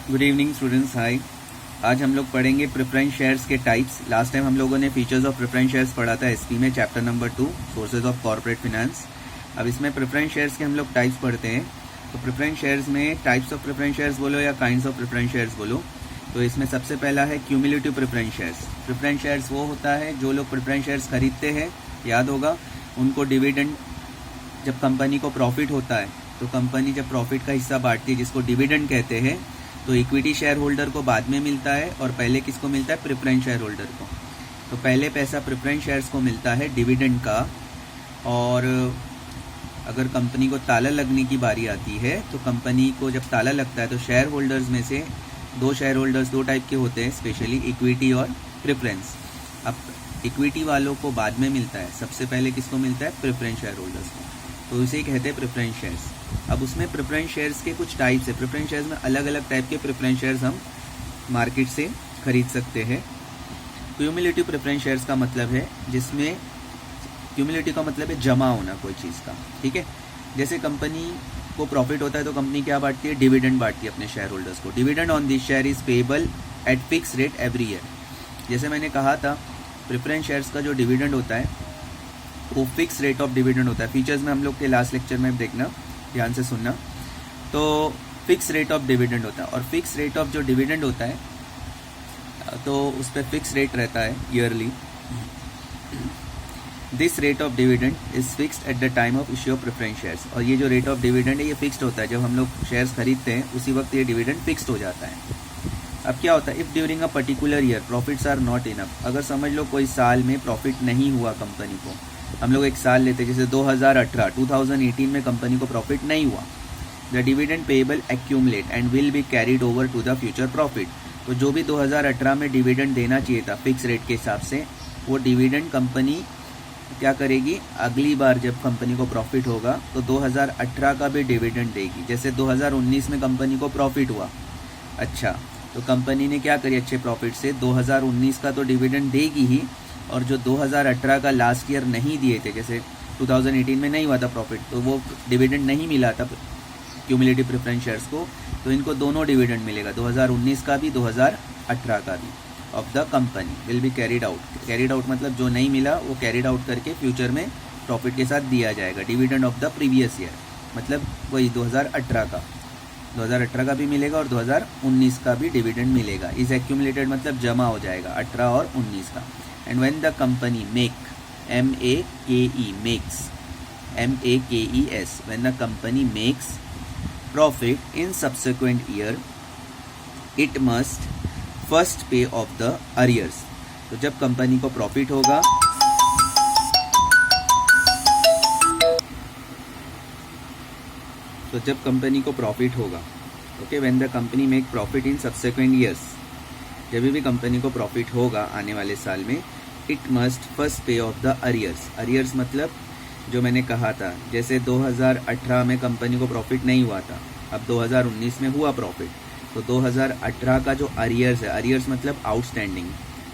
Good evening students, हाय। आज हम लोग पढ़ेंगे प्रेफरेंस शेयर्स के टाइप्स। लास्ट टाइम हम लोगों ने फीचर्स ऑफ प्रेफरेंस शेयर्स पढ़ा था एसपी में, chapter number 2 sources of corporate finance. अब इसमें प्रेफरेंस शेयर्स के हम लोग टाइप्स पढ़ते हैं। तो प्रेफरेंस शेयर्स में टाइप्स ऑफ प्रेफरेंस शेयर्स बोलो या काइंड्स ऑफ प्रेफरेंस शेयर्स बोलो, तो इसमें सबसे पहला है cumulative preference shares. Preference shares वो होता है जो लोग प्रेफरेंस शेयर्स खरीदते हैं, याद होगा, उनको डिविडेंड, जब कंपनी को प्रॉफिट होता है तो कंपनी जब प्रॉफिट का हिस्सा बांटती है जिसको डिविडेंड कहते हैं, तो इक्विटी शेयर होल्डर को बाद में मिलता है और पहले किसको मिलता है? प्रेफरेंस शेयर होल्डर को। तो पहले पैसा प्रेफरेंस शेयर्स को मिलता है डिविडेंड का, और अगर कंपनी को ताला लगने की बारी आती है तो कंपनी को जब ताला लगता है तो शेयर होल्डर्स में से दो शेयर होल्डर्स दो टाइप के होते हैं, स्पेशली इक्विटी और प्रेफरेंस। अब इक्विटी वालों को बाद में मिलता है, सबसे पहले किसको मिलता है? प्रेफरेंस शेयर होल्डर्स को, तो इसे कहते हैं प्रेफरेंस शेयर्स। अब उसमें प्रेफरेंस शेयर्स के कुछ टाइप्स है। प्रेफरेंस शेयर्स में अलग अलग टाइप के प्रेफरेंस शेयर्स हम मार्केट से खरीद सकते हैं। क्यूमुलेटिव प्रेफरेंस शेयर्स का मतलब है जिसमें, क्यूमुलेटिव का मतलब है जमा होना कोई चीज़ का, ठीक है। जैसे कंपनी को प्रॉफिट होता है तो कंपनी क्या बांटती है? डिविडेंड बांटती है अपने शेयर होल्डर्स को। Dividend on this share is payable eight fix rate every year. जैसे मैंने कहा था, प्रेफरेंस शेयर्स का जो डिविडेंड होता है वो फिक्स रेट ऑफ डिविडेंड होता है। फीचर्स में हम लोग के लास्ट लेक्चर में देखना, ध्यान से सुनना। तो फिक्स रेट ऑफ डिविडेंड होता है, और फिक्स रेट ऑफ जो डिविडेंड होता है तो उस पर फिक्स रेट रहता है yearly. This rate of dividend is fixed at the time of issue of preference shares. और ये जो रेट ऑफ डिविडेंड है ये फिक्स्ड होता है, जब हम लोग शेयर्स खरीदते हैं उसी वक्त ये डिविडेंड फिक्स्ड हो जाता है। अब क्या होता है? If during a particular year profits are not enough. अगर समझ लो कोई साल में प्रॉफिट नहीं हुआ कंपनी को, हम लोग एक साल लेते हैं जैसे 2018 में कंपनी को प्रॉफिट नहीं हुआ, the dividend payable accumulate and will be carried over to the future profit. तो जो भी 2018 में डिविडेंड देना चाहिए था फिक्स रेट के हिसाब से, वो डिविडेंड कंपनी क्या करेगी? अगली बार जब कंपनी को प्रॉफिट होगा तो 2018 का भी डिविडेंड देगी। जैसे 2019 में कंपनी को प्रॉफिट हुआ, अच्छा, तो कंपनी ने क्या करी? अच्छे प्रॉफिट से 2019 का तो डिविडेंड देगी ही, और जो 2018 का लास्ट ईयर नहीं दिए थे, जैसे 2018 में नहीं हुआ था प्रॉफिट, तो वो डिविडेंड नहीं मिला था क्यूमुलेटिव प्रेफरेंस शेयर्स को, तो इनको दोनों डिविडेंड मिलेगा, 2019 का भी 2018 का भी, of the company will be carried out. Carried out मतलब जो नहीं मिला वो कैरिड आउट करके फ्यूचर में प्रॉफिट के साथ दिया जाएगा। Dividend of the previous year मतलब वही 2018 का भी मिलेगा और 2019 का भी डिविडेंड मिलेगा। इज एक्यूमुलेटेड मतलब जमा हो जाएगा 18 और 19 का। And when the company make, M-A-K-E, makes, M-A-K-E-S, when the company makes profit in subsequent year, it must first pay off the arrears. तो जब कंपनी को प्रॉफिट होगा, तो जब कंपनी को प्रॉफिट होगा, okay, when the company make profit in subsequent years, जब भी कंपनी को प्रॉफिट होगा आने वाले साल में, इट मस्ट फर्स्ट पे ऑफ द अरियर्स। अरियर्स मतलब जो मैंने कहा था, जैसे 2018 में कंपनी को प्रॉफिट नहीं हुआ था, अब 2019 में हुआ प्रॉफिट, तो 2018 का जो अरियर्स है, अरियर्स मतलब आउटस्टैंडिंग,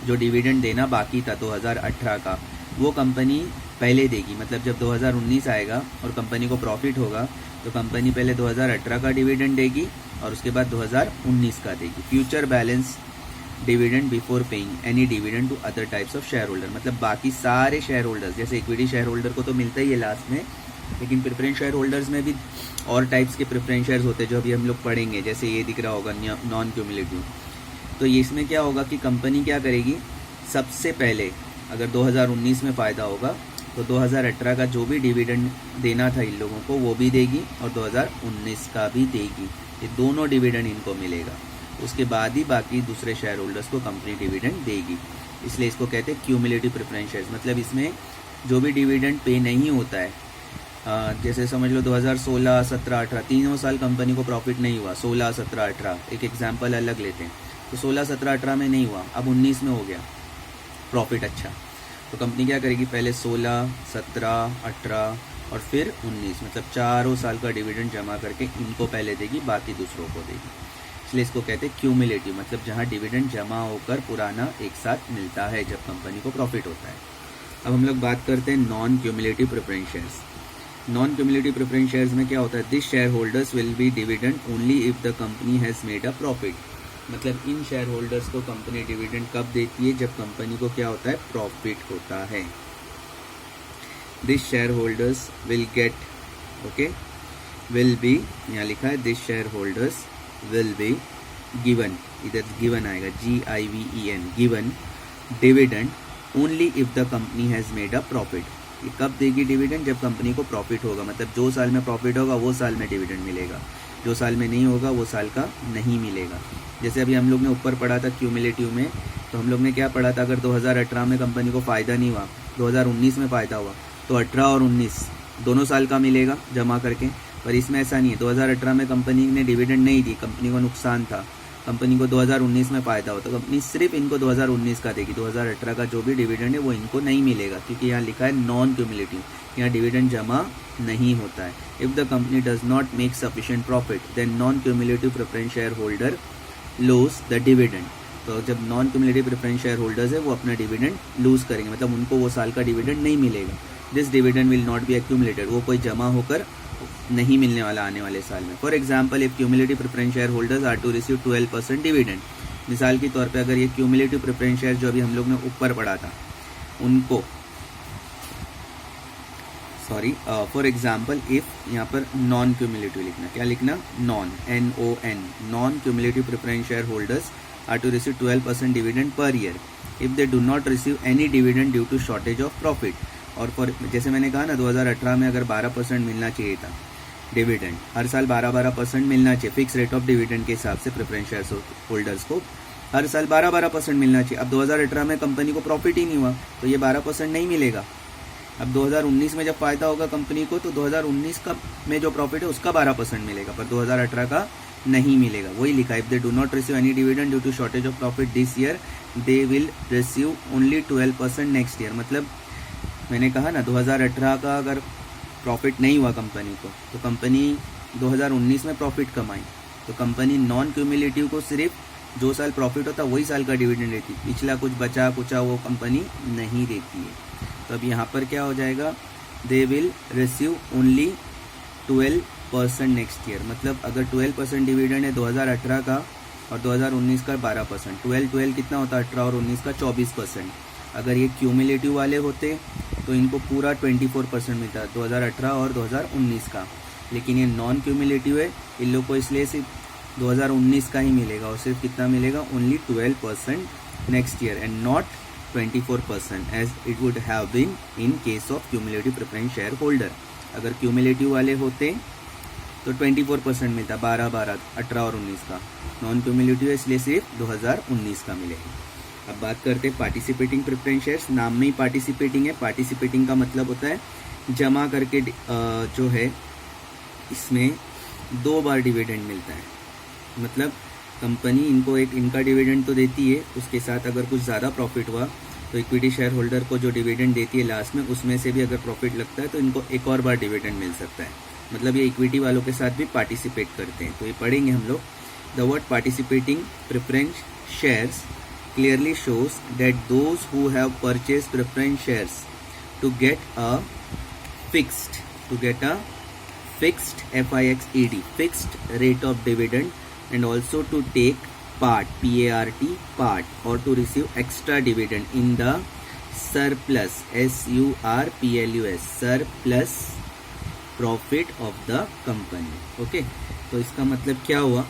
जो डिविडेंड देना बाकी था 2018 का, वो कंपनी पहले देगी। मतलब जब 2019 आएगा और कंपनी को प्रॉफिट होगा तो कंपनी पहले 2018 का डिविडेंड देगी और उसके बाद 2019 का देगी। Future balance dividend before paying any dividend to other types of share holder, मतलब बाकी सारे शेयर होल्डर्स, जैसे इक्विटी शेयर होल्डर को तो मिलता ही है लास्ट में, लेकिन प्रेफरेंस शेयर होल्डर्स में भी और टाइप्स के प्रेफरेंस शेयर्स होते हैं जो अभी हम लोग पढ़ेंगे। जैसे ये दिख रहा होगा नॉन क्यूमुलेटिव। तो ये इसमें क्या होगा कि कंपनी क्या करेगी? सबसे पहले अगर 2019 में फ़ायदा होगा तो 2018 का जो भी डिविडेंड देना था इन लोगों को वो भी देगी और 2019 का भी देगी। ये दोनों डिविडेंड इनको मिलेगा, उसके बाद ही बाकी दूसरे शेयर होल्डर्स को कंपनी डिविडेंड देगी। इसलिए इसको कहते हैं क्यूमुलेटिव प्रेफरेंस शेयर्स। मतलब इसमें जो भी डिविडेंड पे नहीं होता है, जैसे समझ लो 2016, 17, 18 तीनों साल कंपनी को प्रॉफिट नहीं हुआ, 16, 17, 18 एक एग्जांपल अलग लेते हैं, तो 16, 17, 18 में नहीं हुआ, अब 19 में हो गया प्रॉफिट अच्छा, तो कंपनी क्या करेगी? पहले 16, 17, 18 और फिर 19, मतलब चारों साल का डिविडेंड जमा करके इनको पहले देगी, बाकी दूसरों को देगी। इसलिए इसको कहते हैं क्यूमुलेटिव, मतलब जहाँ डिविडेंड जमा होकर पुराना एक साथ मिलता है जब कंपनी को प्रॉफिट होता है। अब हम लोग बात करते हैं non cumulative preference shares. Non cumulative preference shares में क्या होता है, this share holders will be dividend only if the company has made a profit. मतलब इन शेयर होल्डर्स को कंपनी डिविडेंड कब देती है, जब कंपनी को क्या होता है, प्रॉफिट होता है। This share holders will gate, okay, will be यहाँ लिखा है, this share holders will be given, इधर गिवन आएगा GIVEN, given dividend only if the company has made a profit. ये कब देगी डिविडेंड, जब कंपनी को प्रॉफिट होगा। मतलब जो साल में प्रॉफिट होगा वो साल में डिविडेंड मिलेगा, जो साल में नहीं होगा वो साल का नहीं मिलेगा। जैसे अभी हम लोग ने ऊपर पढ़ा था क्यूमुलेटिव में, तो हम लोग ने क्या पढ़ा था, अगर 2018 में कंपनी को फ़ायदा नहीं हुआ, 2019 में फ़ायदा हुआ, तो 18 और 19 दोनों साल का मिलेगा जमा करके। पर इसमें ऐसा नहीं है, 2018 में कंपनी ने डिविडेंड नहीं दी, कंपनी को नुकसान था, कंपनी को 2019 में फ़ायदा हो, तो कंपनी सिर्फ इनको 2019 का देगी। 2018 का जो भी डिविडेंड है वो इनको नहीं मिलेगा, क्योंकि यहाँ लिखा है नॉन क्यूमुलेटिव, यहाँ डिविडेंड जमा नहीं होता है। If the company does not make sufficient profit then non cumulative preference share holder lose the dividend. तो जब non cumulative preference share holders है वो अपना डिविडेंड लूज करेंगे, मतलब उनको वो साल का डिविडेंड नहीं मिलेगा। This dividend will not be accumulated, वो कोई जमा होकर नहीं मिलने वाला आने वाले साल में। For example, if cumulative preference share holders are to receive 12% dividend, मिसाल के तौर पे अगर ये क्यूमुलेटिव प्रेफरेंस शेयर जो अभी हम लोग ने ऊपर पढ़ा था उनको, सॉरी, फॉर एग्जाम्पल इफ यहाँ पर नॉन क्यूमुलेटिव लिखना, क्या लिखना, non, NON, non cumulative preference share holders are to receive 12% dividend per year if they do not receive any dividend due to shortage of profit. और for, जैसे मैंने कहा ना, 2018 में अगर 12% मिलना चाहिए था डिविडेंड, हर साल 12% मिलना चाहिए, फिक्स रेट ऑफ डिविडेंड के हिसाब से प्रेफरेंस शेयर होल्डर्स को हर साल 12% मिलना चाहिए। अब 2018 में कंपनी को प्रॉफिट ही नहीं हुआ तो ये 12% नहीं मिलेगा। अब 2019 में जब फ़ायदा होगा कंपनी को तो 2019 का में जो प्रॉफिट है उसका 12% मिलेगा, पर 2018 का नहीं मिलेगा। वही लिखा है, if they do not receive any dividend due to shortage of profit this year they will receive only 12% next year. मतलब मैंने कहा ना, 2018 का अगर प्रॉफिट नहीं हुआ कंपनी को तो कंपनी 2019 में प्रॉफिट कमाई, तो कंपनी नॉन क्यूमुलेटिव को सिर्फ जो साल प्रॉफिट होता वही साल का डिविडेंड देती, पिछला कुछ बचा कुचा वो कंपनी नहीं देती है। तो अब यहाँ पर क्या हो जाएगा, दे will receive only 12% next year. मतलब अगर 12% डिविडेंड है 2018 का और 2019 का 12%, 12 कितना होता है, 18 और 19 का 24%। अगर ये क्यूमुलेटिव वाले होते तो इनको पूरा 24% मिलता, 2018 और 2019 का। लेकिन ये नॉन क्यूमुलेटिव है, इन लोग को इसलिए सिर्फ 2019 का ही मिलेगा, और सिर्फ कितना मिलेगा, only 12% next year and not 24% as it would have been in case of cumulative preference share holder. अगर क्यूमुलेटिव वाले होते तो 24% मिलता, 12, 18 और 19 का। नॉन क्यूमुलेटिव है इसलिए सिर्फ 2019 का मिलेगा। अब बात करते हैं पार्टिसिपेटिंग प्रेफरेंस शेयर्स। नाम में ही पार्टिसिपेटिंग है, पार्टिसिपेटिंग का मतलब होता है जमा करके जो है इसमें 2 बार डिविडेंड मिलता है। मतलब कंपनी इनको एक इनका डिविडेंड तो देती है, उसके साथ अगर कुछ ज़्यादा प्रॉफिट हुआ तो इक्विटी शेयर होल्डर को जो डिविडेंड देती है लास्ट में, उसमें से भी अगर प्रॉफिट लगता है तो इनको एक और बार डिविडेंड मिल सकता है। मतलब ये इक्विटी वालों के साथ भी पार्टिसिपेट करते हैं। तो ये पढ़ेंगे हम लोग। The word participating preference shares clearly shows that those who have purchased preference shares to get a fixed FIXED fixed rate of dividend and also to take part part or to receive extra dividend in the surplus surplus profit of the company। Okay, तो इसका मतलब क्या हुआ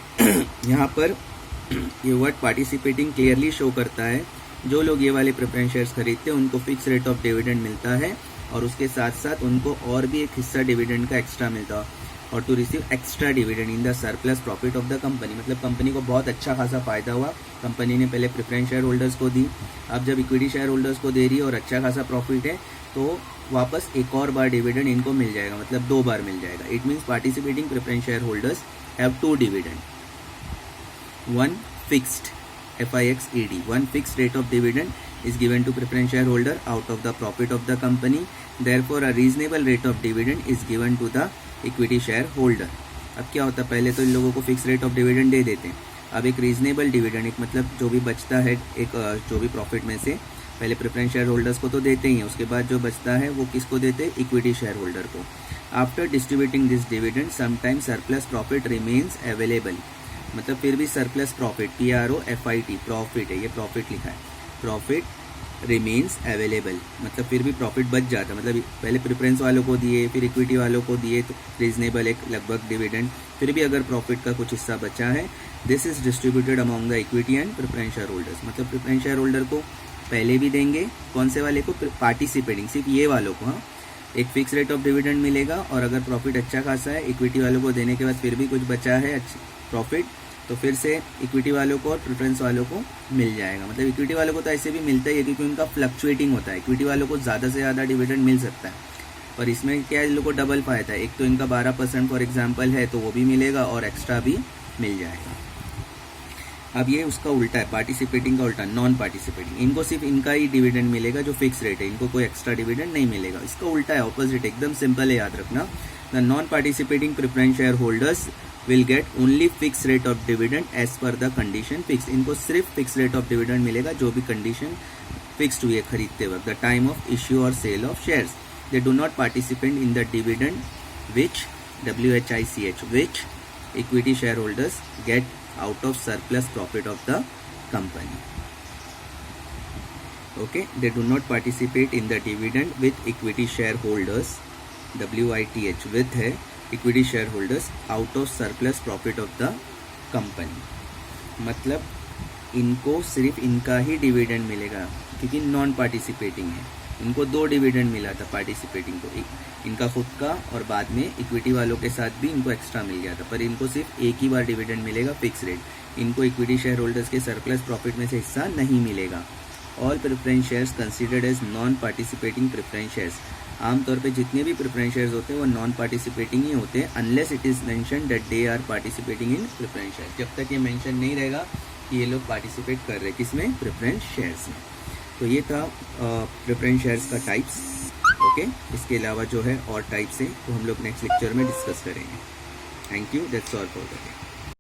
यहाँ पर ये word participating clearly show करता है जो लोग ये वाले प्रेफरेंस शेयर्स खरीदते हैं उनको फिक्स रेट ऑफ डिविडेंड मिलता है, और उसके साथ साथ उनको और भी एक हिस्सा डिविडेंड का एक्स्ट्रा मिलता है, और to receive extra dividend in the surplus profit of the company. मतलब कंपनी को बहुत अच्छा खासा फायदा हुआ, कंपनी ने पहले प्रेफरेंस शेयर होल्डर्स को दी, अब जब इक्विटी शेयर होल्डर्स को दे रही है और अच्छा खासा प्रॉफिट है तो वापस एक और बार डिविडेंड इनको मिल जाएगा, मतलब 2 बार मिल जाएगा। It means participating preference share holders have 2 dividend, one fixed FIXED, one fixed rate of dividend is given to preference shareholder out of the profit of the company, therefore a reasonable rate of dividend is given to the equity shareholder। अब क्या होता है, पहले तो इन लोगों को fix rate of dividend दे देते हैं, अब एक रीजनेबल डिविडेंड, एक मतलब जो भी बचता है एक जो भी प्रॉफिट में से पहले प्रेफरेंस शेयर होल्डर्स को तो देते ही हैं, उसके बाद जो बचता है वो किसको देते हैं, इक्विटी शेयर होल्डर को। After distributing this dividend sometime surplus profit remains available, मतलब फिर भी सरप्लस प्रॉफिट, PROFIT प्रॉफिट है, ये प्रॉफिट लिखा है, प्रॉफिट रिमेन्स अवेलेबल, मतलब फिर भी प्रॉफिट बच जाता है, मतलब पहले प्रेफरेंस वालों को दिए फिर इक्विटी वालों को दिए तो रीजनेबल एक लगभग डिविडेंड, फिर भी अगर प्रॉफिट का कुछ हिस्सा बचा है, this is distributed among the equity and preference share holders, मतलब प्रेफरेंस शेयर होल्डर को पहले भी देंगे, कौन से वाले को, पार्टिसिपेटिंग, सिर्फ ये वालों को, हाँ, एक फिक्स रेट ऑफ डिविडेंड मिलेगा, और अगर प्रॉफिट अच्छा खासा है, इक्विटी वालों को देने के बाद फिर भी कुछ बचा है प्रॉफिट, तो फिर से इक्विटी वालों को और प्रेफरेंस वालों को मिल जाएगा। मतलब इक्विटी वालों को तो ऐसे भी मिलता ही है क्योंकि उनका फ्लक्चुएटिंग होता है, इक्विटी वालों को ज़्यादा से ज़्यादा डिविडेंड मिल सकता है, और इसमें क्या है, इन लोगों को डबल फायदा है, एक तो इनका 12% फॉर एग्जाम्पल है तो वो भी मिलेगा और एक्स्ट्रा भी मिल जाएगा। अब ये उसका उल्टा है, पार्टिसिपेटिंग का उल्टा, नॉन पार्टिसिपेटिंग, इनको सिर्फ इनका ही डिविडेंड मिलेगा जो फिक्स रेट है, इनको कोई एक्स्ट्रा डिविडेंड नहीं मिलेगा। इसका उल्टा है, ऑपोजिट, एकदम सिंपल है, याद रखना। The non participating preference share holders will get only fix rate of dividend as per the condition fix, इनको सिर्फ फिक्स रेट ऑफ डिविडेंड मिलेगा जो भी कंडीशन फिक्स्ड हुई है खरीदते वक्त, द टाइम ऑफ इश्यू और sale of shares. They do not participate in the dividend which WHICH which equity shareholders get out of surplus profit of the company. Okay, they do not participate in the dividend with equity shareholders, WITH with है equity shareholders out of surplus profit of the company, मतलब इनको सिर्फ इनका ही dividend मिलेगा क्योंकि non participating है, इनको 2 dividend मिला था पार्टिसिपेटिंग को, इनका खुद का और बाद में इक्विटी वालों के साथ भी इनको एक्स्ट्रा मिल गया था, पर इनको सिर्फ एक ही बार डिविडेंड मिलेगा फिक्स रेट, इनको इक्विटी शेयर होल्डर्स के सरप्लस प्रॉफिट में से हिस्सा नहीं मिलेगा। All preference shares considered as non participating preference shares, आमतौर पे जितने भी प्रेफरेंस शेयर्स होते हैं वो नॉन पार्टिसिपेटिंग ही होते हैं, unless it is mention that they are participating in preference share, जब तक ये मेंशन नहीं रहेगा कि ये लोग पार्टिसिपेट कर रहे हैं किसमें, प्रेफरेंस शेयर्स में। तो ये था प्रेफरेंस शेयर्स का टाइप्स। ओके, इसके अलावा जो है और टाइप्स हैं तो हम लोग नेक्स्ट लेक्चर में डिस्कस करेंगे। Thank you, that's all for the day.